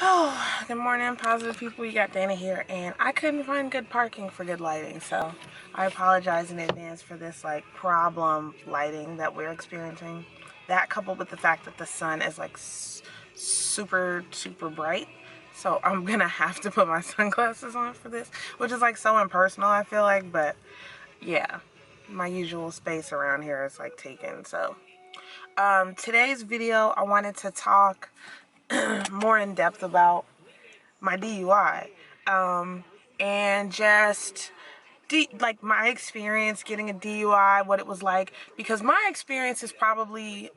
Oh, good morning, positive people. You got Dana here, and I couldn't find good parking for good lighting, so I apologize in advance for this like problem lighting that we're experiencing. That coupled with the fact that the sun is like super bright, so I'm gonna have to put my sunglasses on for this, which is like so impersonal, I feel like. But yeah, my usual space around here is like taken. So today's video, I wanted to talk more in depth about my DUI, and just like my experience getting a DUI, what it was like, because my experience is probably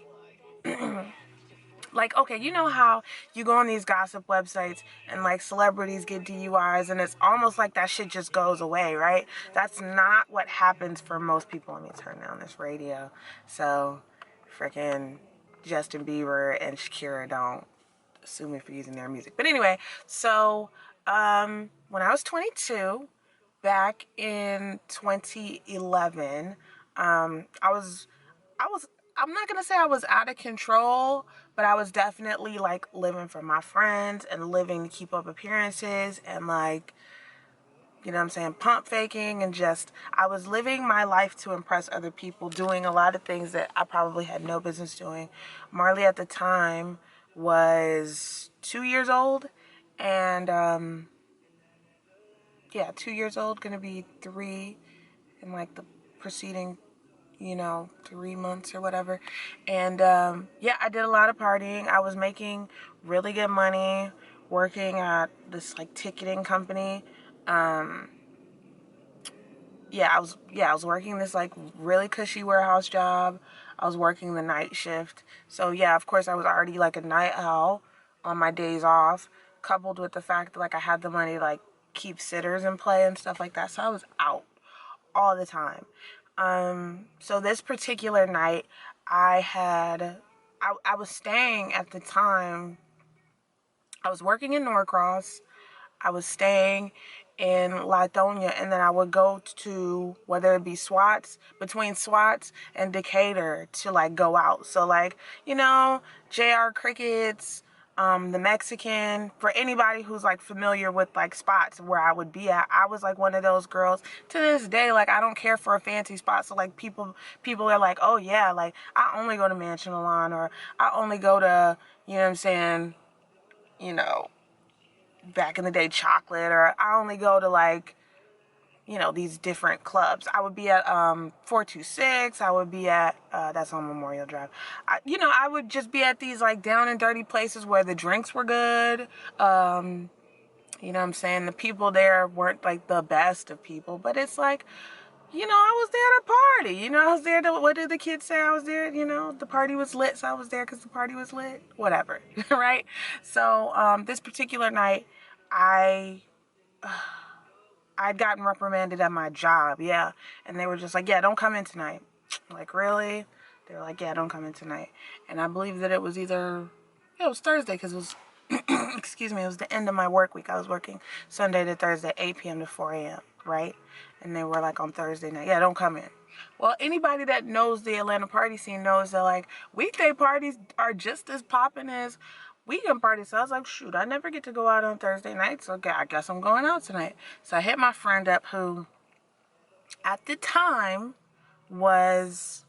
like, okay, you know how you go on these gossip websites and like celebrities get DUIs and it's almost like that shit just goes away, right? That's not what happens for most people. Let me turn down this radio so freaking Justin Bieber and Shakira don't sue me for using their music. But anyway, so when I was 22, back in 2011, I was I'm not gonna say I was out of control, but I was definitely like living for my friends and living to keep up appearances and like, you know what I'm saying, pump faking, and just I was living my life to impress other people, doing a lot of things that I probably had no business doing. Marley at the time was 2 years old, and yeah, 2 years old, gonna be 3 in like the preceding, 3 months or whatever. And yeah, I did a lot of partying. I was making really good money working at this like ticketing company. Yeah, I was working this like really cushy warehouse job. I was working the night shift. So yeah, of course I was already like a night owl on my days off, coupled with the fact that like I had the money to like keep sitters and play and stuff like that. So I was out all the time. So this particular night I was staying at the time. I was working in Norcross. I was staying in Lithonia, and then I would go to, whether it be between Swats and Decatur, to like go out. So like, JR Crickets, the Mexican, for anybody who's like familiar with like spots where I would be at, I was like one of those girls. To this day, like I don't care for a fancy spot. So like people are like, oh yeah, like I only go to Mansion Milan, or I only go to, you know what I'm saying, back in the day, Chocolate, or I only go to like, these different clubs. I would be at 426. I would be at that's on Memorial Drive. I would just be at these like down and dirty places where the drinks were good. You know what I'm saying? The people there weren't like the best of people, but it's like, I was there to party. I was there to, what did the kids say? I was there, the party was lit, so I was there because the party was lit. Whatever, right? So this particular night, I'd gotten reprimanded at my job, yeah. And they were just like, yeah, don't come in tonight. Like, really? They were like, yeah, don't come in tonight. And I believe that it was it was Thursday, because it was, excuse me, it was the end of my work week. I was working Sunday to Thursday, 8 p.m. to 4 a.m., right? And they were like on Thursday night, yeah, don't come in. Well, anybody that knows the Atlanta party scene knows that like weekday parties are just as popping as weekend parties. So I was like, shoot, I never get to go out on Thursday nights. Okay, I guess I'm going out tonight. So I hit my friend up, who at the time was,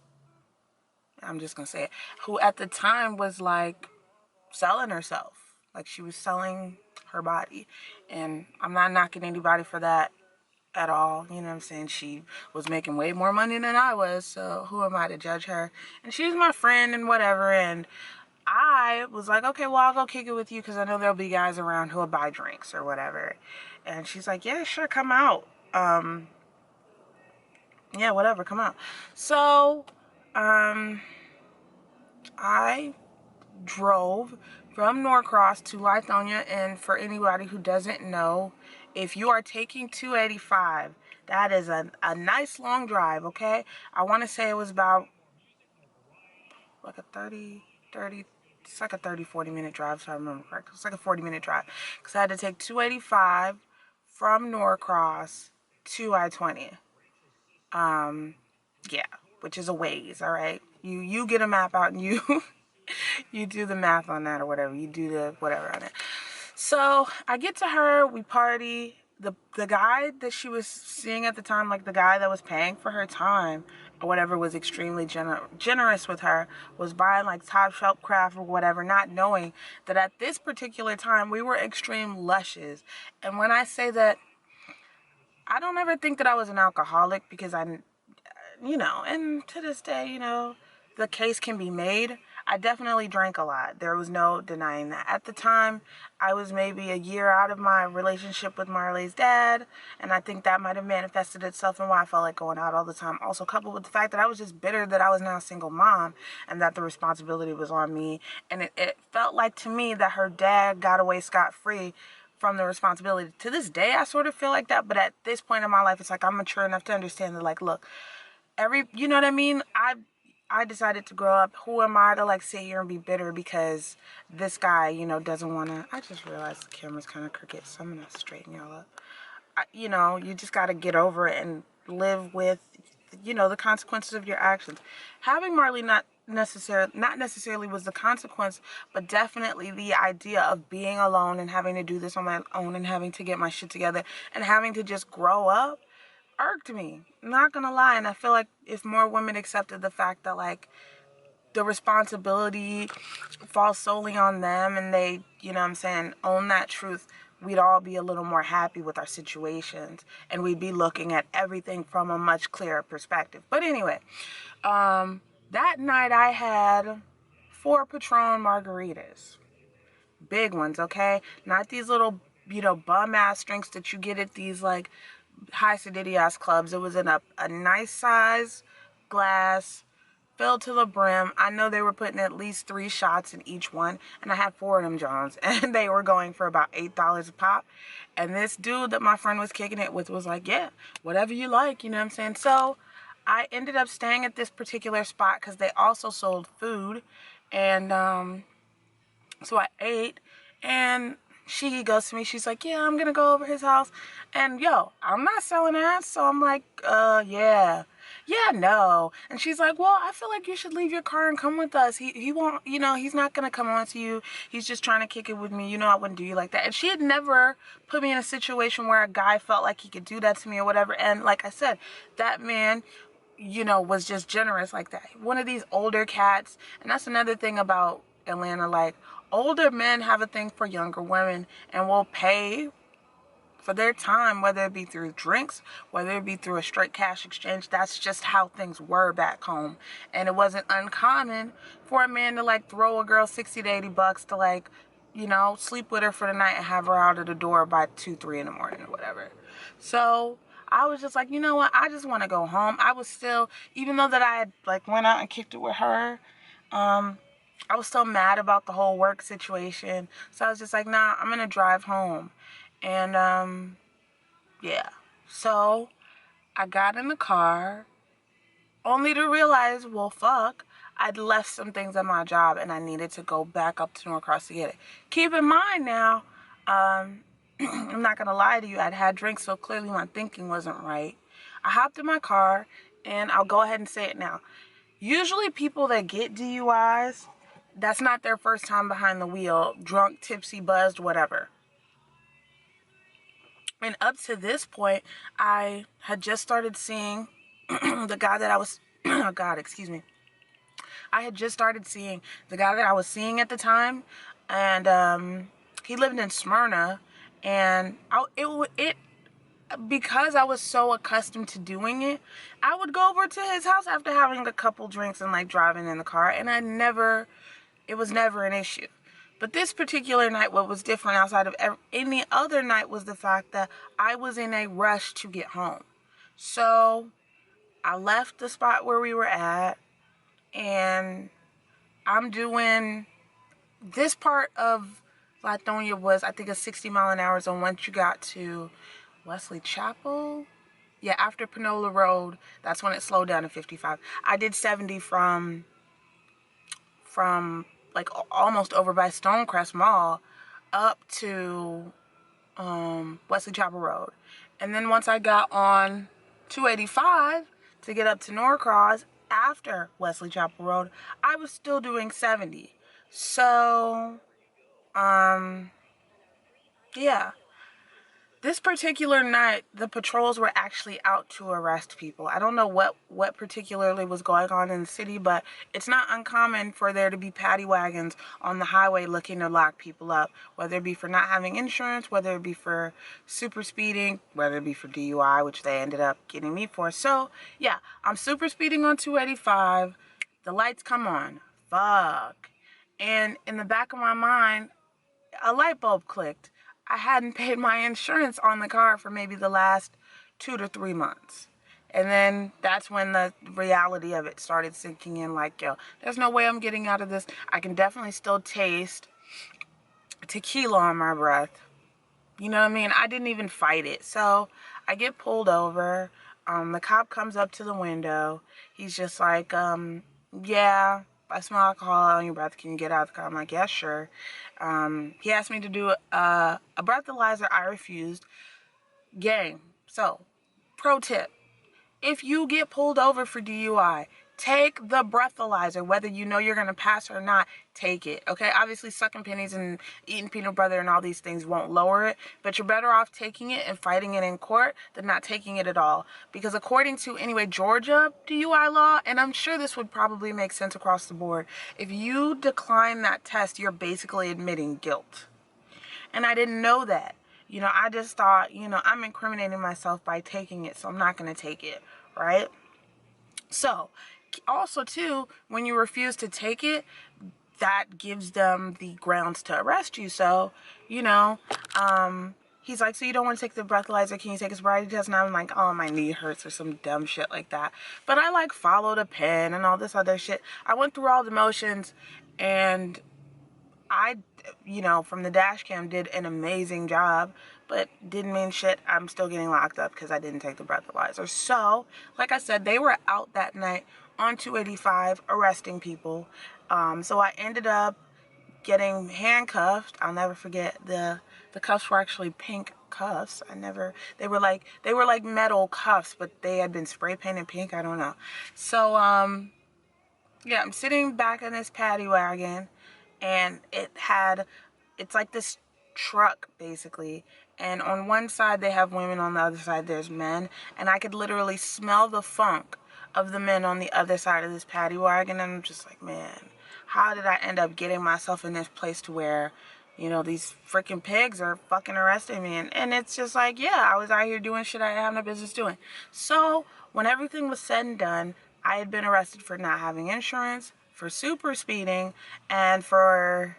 I'm just gonna say it, who at the time was like selling herself. Like she was selling her body. And I'm not knocking anybody for that at all. You know what I'm saying? She was making way more money than I was, so who am I to judge her? And she was my friend and whatever, and I was like, okay, well, I'll go kick it with you because I know there'll be guys around who will buy drinks or whatever. And she's like, yeah, sure, come out. Yeah, whatever, come out. So I drove from Norcross to Lithonia, and for anybody who doesn't know, if you are taking 285, that is a nice long drive, okay? I want to say it was about like a 30, it's like a 30, 40-minute drive, so I remember correctly. It's like a 40-minute drive, because I had to take 285 from Norcross to I-20. Yeah, which is a ways, all right? You get a map out and you you do the math on that, or whatever. You do the whatever on it. So I get to her, we party. The guy that she was seeing at the time, like the guy that was paying for her time or whatever, was extremely generous with her, was buying like top shelf craft or whatever, not knowing that at this particular time we were extreme lushes. And when I say that, I don't ever think that I was an alcoholic, because and to this day, the case can be made. I definitely drank a lot. There was no denying that. At the time, I was maybe a year out of my relationship with Marley's dad, and I think that might have manifested itself in why I felt like going out all the time. Also, coupled with the fact that I was just bitter that I was now a single mom and that the responsibility was on me. And it felt like to me that her dad got away scot-free from the responsibility. To this day, I sort of feel like that, but at this point in my life, it's like I'm mature enough to understand that, like, look, you know what I mean? I decided to grow up. Who am I to like sit here and be bitter because this guy, doesn't want to. I just realized the camera's kind of crooked, so I'm going to straighten y'all up. You just got to get over it and live with, the consequences of your actions. Having Marley not necessarily was the consequence, but definitely the idea of being alone and having to do this on my own and having to get my shit together and having to just grow up irked me, not gonna lie. And I feel like if more women accepted the fact that like the responsibility falls solely on them and they, own that truth, we'd all be a little more happy with our situations and we'd be looking at everything from a much clearer perspective. But anyway, that night I had 4 Patron margaritas. Big ones, okay? Not these little, bum ass drinks that you get at these like high acidity ass clubs. It was in a nice size glass, filled to the brim. I know they were putting at least 3 shots in each one, and I had 4 of them Jones, and they were going for about $8 a pop. And this dude that my friend was kicking it with was like, yeah, whatever you like, you know what I'm saying? So I ended up staying at this particular spot because they also sold food, and so I ate, and she goes to me, she's like, yeah, I'm gonna go over his house. And yo, I'm not selling ass, so I'm like, yeah, no. And she's like, well, I feel like you should leave your car and come with us. He won't, he's not gonna come on to you. He's just trying to kick it with me. I wouldn't do you like that. And she had never put me in a situation where a guy felt like he could do that to me or whatever. And like I said, that man, was just generous like that. One of these older cats. And that's another thing about Atlanta, like, older men have a thing for younger women and will pay for their time, whether it be through drinks, whether it be through a straight cash exchange. That's just how things were back home. And it wasn't uncommon for a man to like throw a girl 60 to 80 bucks to like, sleep with her for the night and have her out of the door by 2, 3 in the morning or whatever. So I was just like, you know what? I just want to go home. I was still, even though that I had like went out and kicked it with her, I was still mad about the whole work situation. So I was just like, nah, I'm going to drive home. And, yeah. So I got in the car only to realize, well, fuck, I'd left some things at my job and I needed to go back up to Norcross to get it. Keep in mind now, I'm not going to lie to you, I'd had drinks, so clearly my thinking wasn't right. I hopped in my car, and I'll go ahead and say it now. Usually people that get DUIs, that's not their first time behind the wheel, drunk, tipsy, buzzed, whatever. And up to this point, I had just started seeing the guy that I was, oh God, excuse me. I had just started seeing the guy that I was seeing at the time, and he lived in Smyrna, and because I was so accustomed to doing it, I would go over to his house after having a couple drinks and like driving in the car, and it was never an issue. But this particular night, what was different outside of any other night was the fact that I was in a rush to get home. So I left the spot where we were at, and I'm doing this part of Lithonia was, I think, a 60-mile-an-hour zone once you got to Wesley Chapel. Yeah, after Panola Road, that's when it slowed down to 55. I did 70 from like almost over by Stonecrest Mall up to Wesley Chapel Road. And then once I got on 285 to get up to Norcross after Wesley Chapel Road, I was still doing 70. So Yeah. This particular night, the patrols were actually out to arrest people. I don't know what particularly was going on in the city, but it's not uncommon for there to be paddy wagons on the highway looking to lock people up, whether it be for not having insurance, whether it be for super speeding, whether it be for DUI, which they ended up getting me for. So, yeah, I'm super speeding on 285. The lights come on. Fuck. And in the back of my mind, a light bulb clicked. I hadn't paid my insurance on the car for maybe the last 2 to 3 months. And then that's when the reality of it started sinking in, like, yo, there's no way I'm getting out of this. I can definitely still taste tequila on my breath. You know what I mean? I didn't even fight it. So I get pulled over. The cop comes up to the window. He's just like, yeah, I smell alcohol on your breath. Can you get out of the car? I'm like, yeah, sure. He asked me to do a breathalyzer. I refused. Gang. So, pro tip. If you get pulled over for DUI, take the breathalyzer. Whether you know you're going to pass or not, take it. Okay? Obviously, sucking pennies and eating peanut butter and all these things won't lower it. But you're better off taking it and fighting it in court than not taking it at all. Because according to, anyway, Georgia DUI law, and I'm sure this would probably make sense across the board, if you decline that test, you're basically admitting guilt. And I didn't know that. You know, I just thought, you know, I'm incriminating myself by taking it, so I'm not going to take it, right? So, also, too, when you refuse to take it, that gives them the grounds to arrest you. So, you know, he's like, so you don't want to take the breathalyzer? Can you take a sobriety test? And I'm like, oh, my knee hurts or some dumb shit like that. But I, like, followed a pen and all this other shit. I went through all the motions, and I, you know, from the dash cam did an amazing job, but didn't mean shit. I'm still getting locked up because I didn't take the breathalyzer. So, like I said, they were out that night on 285 arresting people. So I ended up getting handcuffed. I'll never forget the cuffs were actually pink cuffs. They were like metal cuffs, but they had been spray painted pink. I don't know. So, yeah, I'm sitting back in this paddy wagon, and it's like this truck basically, and on one side they have women, on the other side there's men, and I could literally smell the funk of the men on the other side of this paddy wagon, and I'm just like, man, how did I end up getting myself in this place to where, you know, these freaking pigs are fucking arresting me? And it's just like, yeah, I was out here doing shit I have no business doing. So when everything was said and done, I had been arrested for not having insurance, for super speeding, and for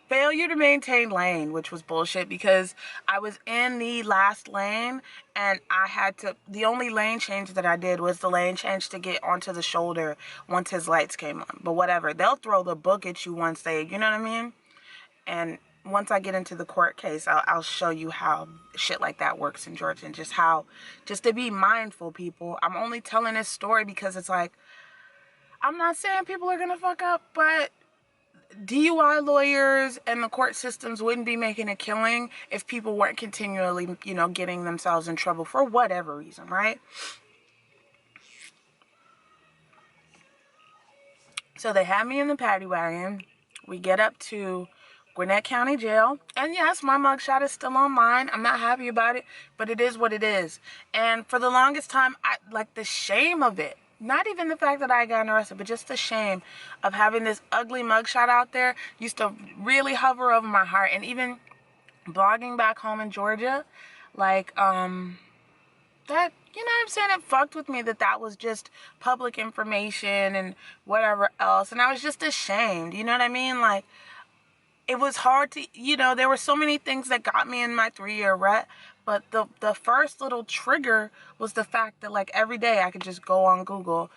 failure to maintain lane, which was bullshit because I was in the last lane and I had to, the only lane change that I did was the lane change to get onto the shoulder once his lights came on. But whatever, they'll throw the book at you once they, you know what I mean? And once I get into the court case, I'll show you how shit like that works in Georgia, and just to be mindful, people. I'm only telling this story because it's like, I'm not saying people are gonna fuck up, but DUI lawyers and the court systems wouldn't be making a killing if people weren't continually, you know, getting themselves in trouble for whatever reason, right? So they have me in the paddy wagon. We get up to Gwinnett County Jail. And yes, my mugshot is still on mine. I'm not happy about it, but it is what it is. And for the longest time, like the shame of it. Not even the fact that I got arrested, but just the shame of having this ugly mugshot out there used to really hover over my heart. And even blogging back home in Georgia, like, that, you know what I'm saying, it fucked with me that was just public information and whatever else. And I was just ashamed, you know what I mean? Like, it was hard to, you know, there were so many things that got me in my 3-year rut, but the first little trigger was the fact that, like, every day I could just go on Google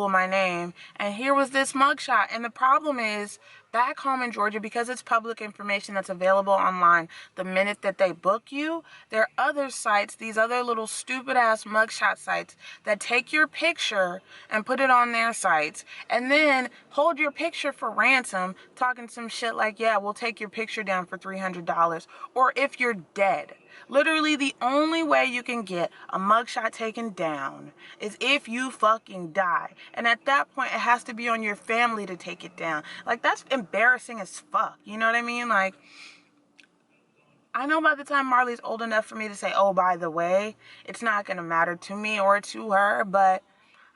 my name, and here was this mugshot. And the problem is, back home in Georgia, because it's public information that's available online, the minute that they book you, there are other sites, these other little stupid-ass mugshot sites, that take your picture and put it on their sites, and then hold your picture for ransom, talking some shit like, yeah, we'll take your picture down for $300, or if you're dead. Literally, the only way you can get a mugshot taken down is if you fucking die. And at that point, it has to be on your family to take it down. Like, that's embarrassing as fuck. You know what I mean? Like, I know by the time Marley's old enough for me to say, oh, by the way, it's not going to matter to me or to her, but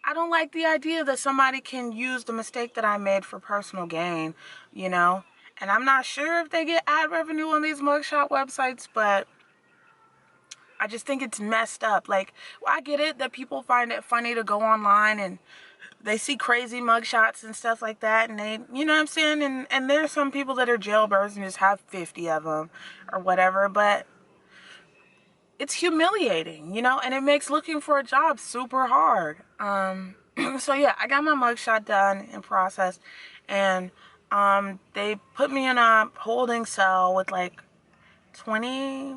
I don't like the idea that somebody can use the mistake that I made for personal gain, you know? And I'm not sure if they get ad revenue on these mugshot websites, but I just think it's messed up. Like, well, I get it that people find it funny to go online and they see crazy mugshots and stuff like that, and they, you know what I'm saying? And there's some people that are jailbirds and just have 50 of them or whatever, but it's humiliating, you know, and it makes looking for a job super hard. So yeah, I got my mugshot done and processed, and they put me in a holding cell with like 20,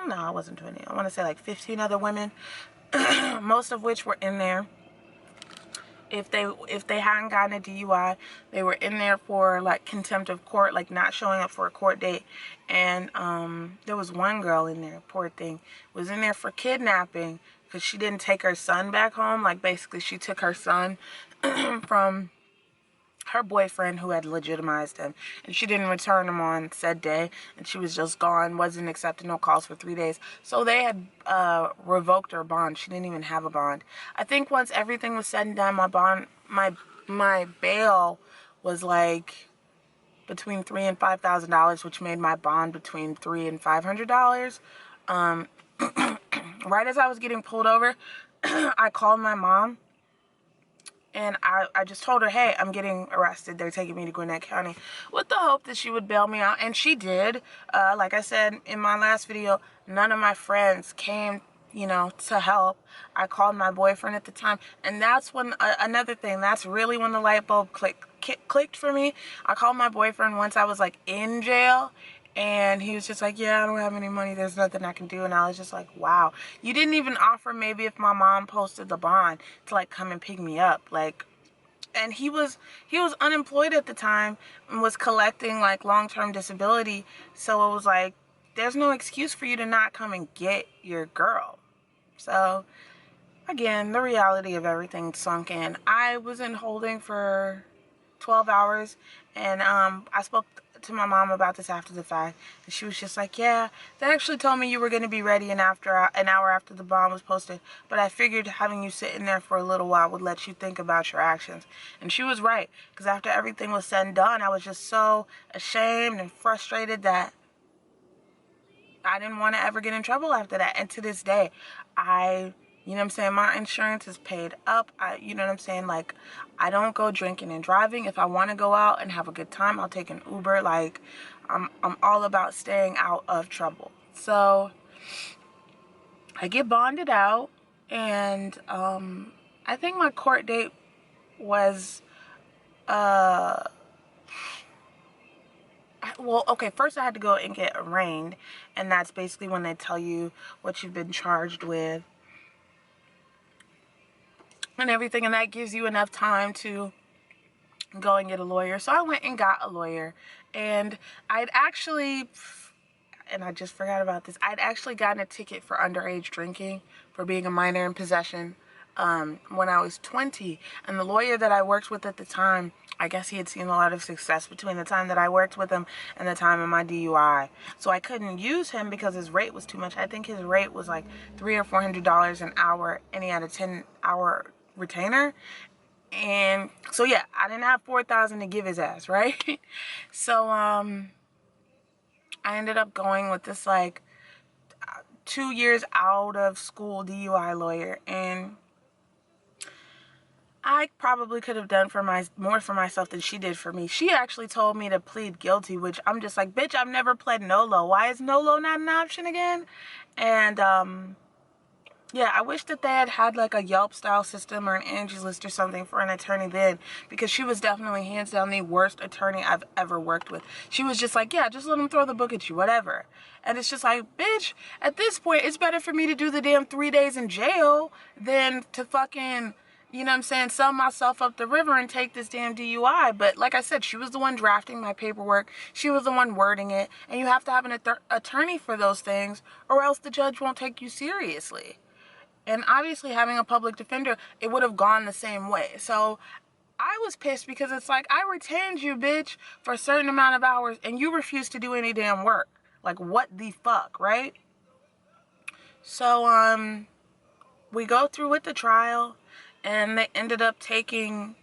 no, it wasn't 20, I want to say like 15 other women, most of which were in there. If they hadn't gotten a DUI, they were in there for like contempt of court, like not showing up for a court date. And there was one girl in there, poor thing, was in there for kidnapping because she didn't take her son back home. Like basically she took her son from her boyfriend who had legitimized him, and she didn't return him on said day, and she was just gone, wasn't accepting no calls for 3 days. So they had revoked her bond. She didn't even have a bond. I think once everything was said and done, my bond, my bail was like between $3,000 and $5,000, which made my bond between $300 and $500. Right as I was getting pulled over, I called my mom. And I just told her, hey, I'm getting arrested. They're taking me to Gwinnett County, with the hope that she would bail me out. And she did. Like I said in my last video, none of my friends came, you know, to help. I called my boyfriend at the time. And that's when, another thing, that's really when the light bulb clicked for me. I called my boyfriend once I was like in jail. And he was just like, yeah, I don't have any money. There's nothing I can do. And I was just like, wow. You didn't even offer maybe if my mom posted the bond to like come and pick me up. Like, and he was unemployed at the time and was collecting like long-term disability. So it was like, there's no excuse for you to not come and get your girl. So again, the reality of everything sunk in. I was in holding for 12 hours, and I spoke to my mom about this after the fact, and she was just like, yeah, they actually told me you were going to be ready an hour after the bond was posted, but I figured having you sit in there for a little while would let you think about your actions. And she was right, because after everything was said and done, I was just so ashamed and frustrated that I didn't want to ever get in trouble after that. And to this day, you know what I'm saying, my insurance is paid up. You know what I'm saying, like, I don't go drinking and driving. If I want to go out and have a good time, I'll take an Uber. Like, I'm all about staying out of trouble. So I get bonded out, and I think my court date was well, okay, first I had to go and get arraigned, and that's basically when they tell you what you've been charged with and everything, and that gives you enough time to go and get a lawyer. So I went and got a lawyer, and I'd actually, and I just forgot about this, I'd actually gotten a ticket for underage drinking, for being a minor in possession, when I was 20, and the lawyer that I worked with at the time, I guess he had seen a lot of success between the time that I worked with him and the time of my DUI. So I couldn't use him because his rate was too much. I think his rate was like $300 or $400 an hour, and he had a 10-hour retainer. And so yeah, I didn't have $4,000 to give his ass, right? So I ended up going with this like 2 years out of school DUI lawyer, and I probably could have done more for myself than she did for me. She actually told me to plead guilty, which I'm just like, bitch, I've never pled NOLO. Why is NOLO not an option again? And yeah, I wish that they had like a Yelp style system or an Angie's List or something for an attorney then, because she was definitely hands down the worst attorney I've ever worked with. She was just like, yeah, just let them throw the book at you, whatever. And it's just like, bitch, at this point, it's better for me to do the damn 3 days in jail than to fucking, you know what I'm saying, sell myself up the river and take this damn DUI. But like I said, she was the one drafting my paperwork. She was the one wording it. And you have to have an attorney for those things, or else the judge won't take you seriously. And obviously having a public defender, it would have gone the same way. So I was pissed because it's like, I retained you, bitch, for a certain amount of hours, and you refused to do any damn work. Like, what the fuck, right? So, we go through with the trial, and they ended up taking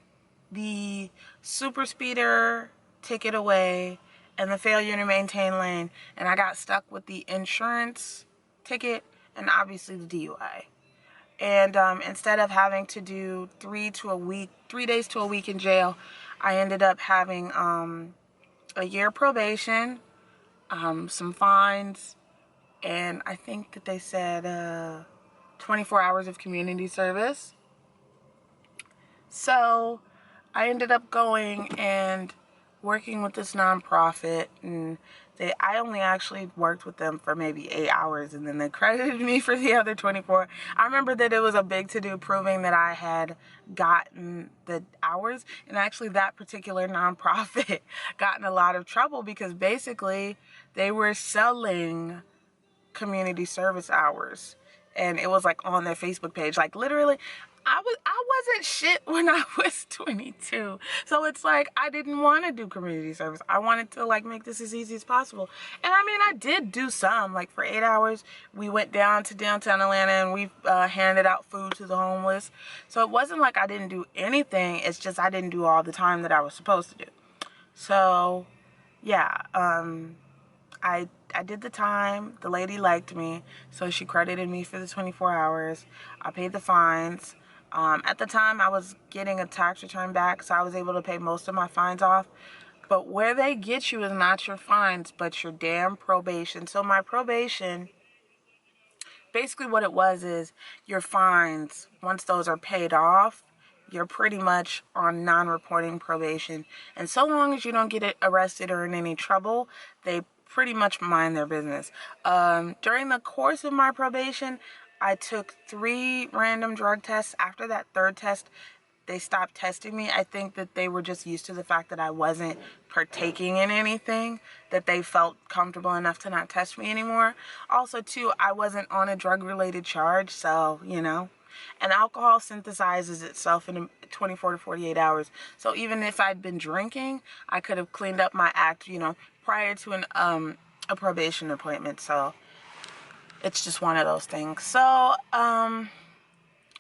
the super speeder ticket away and the failure to maintain lane, and I got stuck with the insurance ticket and obviously the DUI. And instead of having to do 3 days to a week in jail, I ended up having a year probation, some fines, and I think that they said 24 hours of community service. So I ended up going and working with this nonprofit, and I only actually worked with them for maybe 8 hours, and then they credited me for the other 24. I remember that it was a big to-do proving that I had gotten the hours, and actually that particular nonprofit got in a lot of trouble because basically they were selling community service hours, and it was like on their Facebook page. Like, literally, I wasn't shit when I was 22, so it's like I didn't want to do community service. I wanted to like make this as easy as possible, and I mean, I did do some. Like, for 8 hours we went down to downtown Atlanta and we handed out food to the homeless. So it wasn't like I didn't do anything, it's just I didn't do all the time that I was supposed to do. So yeah, I did the time. The lady liked me, so she credited me for the 24 hours. I paid the fines. At the time, I was getting a tax return back, so I was able to pay most of my fines off. But where they get you is not your fines, but your damn probation. So my probation, basically what it was is your fines, once those are paid off, you're pretty much on non-reporting probation. And so long as you don't get arrested or in any trouble, they pretty much mind their business. During the course of my probation, I took 3 random drug tests. After that 3rd test, they stopped testing me. I think that they were just used to the fact that I wasn't partaking in anything, that they felt comfortable enough to not test me anymore. Also, too, I wasn't on a drug-related charge, so, you know. And alcohol synthesizes itself in 24 to 48 hours. So even if I'd been drinking, I could have cleaned up my act, you know, prior to a probation appointment. So it's just one of those things. So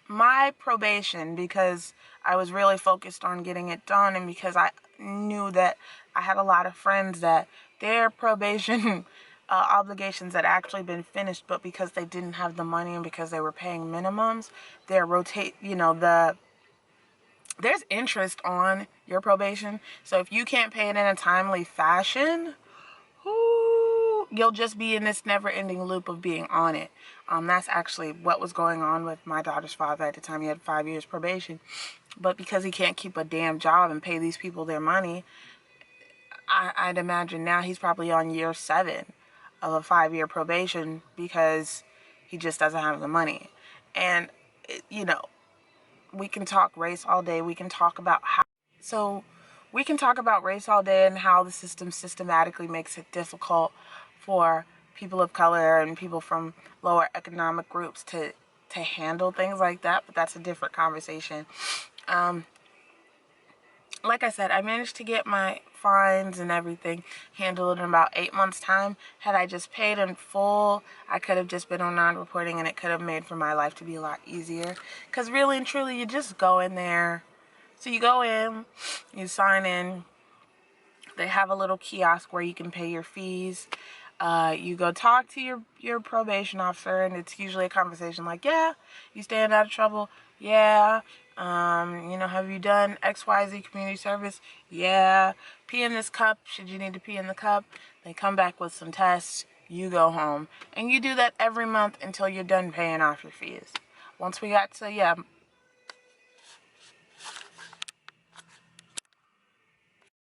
my probation, because I was really focused on getting it done, and because I knew that I had a lot of friends that their probation obligations had actually been finished, but because they didn't have the money and because they were paying minimums, there's interest on your probation. So if you can't pay it in a timely fashion, you'll just be in this never-ending loop of being on it. That's actually what was going on with my daughter's father at the time. He had 5 years probation, but because he can't keep a damn job and pay these people their money, I'd imagine now he's probably on year 7 of a 5-year probation because he just doesn't have the money. And you know, we can talk race all day. We can talk about race all day and how the system systematically makes it difficult for people of color and people from lower economic groups to handle things like that, but that's a different conversation. Like I said, I managed to get my fines and everything handled in about 8 months' time. Had I just paid in full, I could have just been on non-reporting, and it could have made for my life to be a lot easier. Because really and truly, you just go in there. So you go in, you sign in. They have a little kiosk where you can pay your fees. You go talk to your probation officer, and it's usually a conversation like, yeah, you staying out of trouble? Yeah. You know, have you done XYZ community service? Yeah. Pee in this cup. Should you need to pee in the cup? They come back with some tests. You go home. And you do that every month until you're done paying off your fees. Once we got to,